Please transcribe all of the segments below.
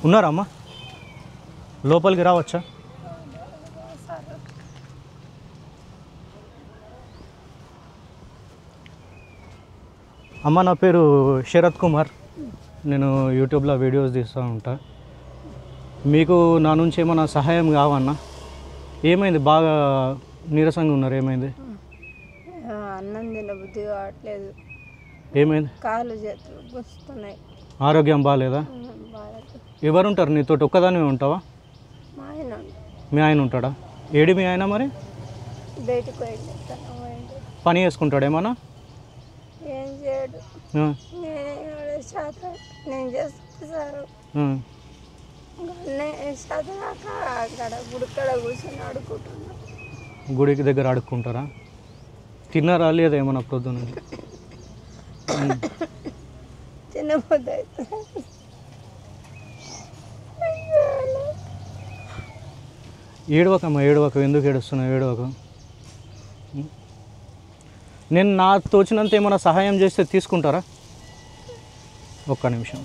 ఉన్నారా అమ్మ? లోపలికి రావచ్చా? అమ్మ, నా పేరు శరత్ కుమార్. నేను యూట్యూబ్లో వీడియోస్ తీస్తూ ఉంటా. మీకు నా నుంచి ఏమైనా సహాయం కావన్నా? ఏమైంది? బాగా నీరసంగా ఉన్నారు, ఏమైంది? అన్నం తినబుద్ధి కావట్లేదు. ఏమైంది? కాళ్ళు చేతులు గుస్తున్నాయి. ఆరోగ్యం బాగాలేదా? ఎవరు ఉంటారు నీతో? ఒక్కదానివే ఉంటావా? మా ఆయన. మీ ఆయన ఉంటాడా? ఏడి మీ ఆయన మరి? బయటకు పోయింది. పని చేసుకుంటాడు ఏమన్నా? ఏం చేయడు. నేను చేస్తాను సార్. చదివాక అక్కడ గుడికడ కూర్చొని ఆడుకుంటున్నా. గుడికి దగ్గర ఆడుకుంటారా? తిన్నారా లేదా ఏమన్నా ప్రొద్దున? తినబోద్దు అయితే. ఏడవకమ్మా, ఏడవక. ఎందుకు ఏడుస్తున్నావు? ఏడవక. నేను నా తోచినంత ఏమైనా సహాయం చేస్తే తీసుకుంటారా? ఒక్క నిమిషం.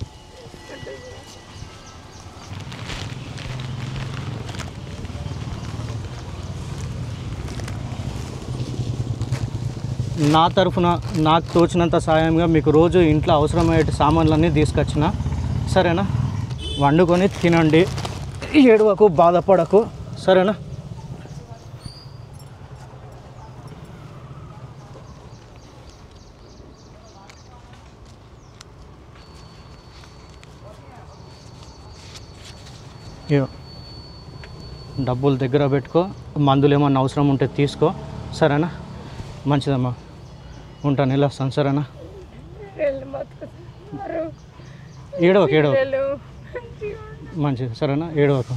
నా తరఫున నాకు తోచినంత సాయంగా మీకు రోజు ఇంట్లో అవసరమయ్యే సామాన్లన్నీ తీసుకొచ్చిన, సరేనా? వండుకొని తినండి, ఏడవకు, బాధపడకు, సరేనా? డబ్బులు దగ్గర పెట్టుకో, మందులు ఏమన్నా అవసరం ఉంటే తీసుకో, సరేనా? మంచిదమ్మా, ఉంటాను, వెళ్ళొస్తాను, సరేనా? ఏడవకు, ఏడవకు, మంచిది, సరేనా? ఏడవకు.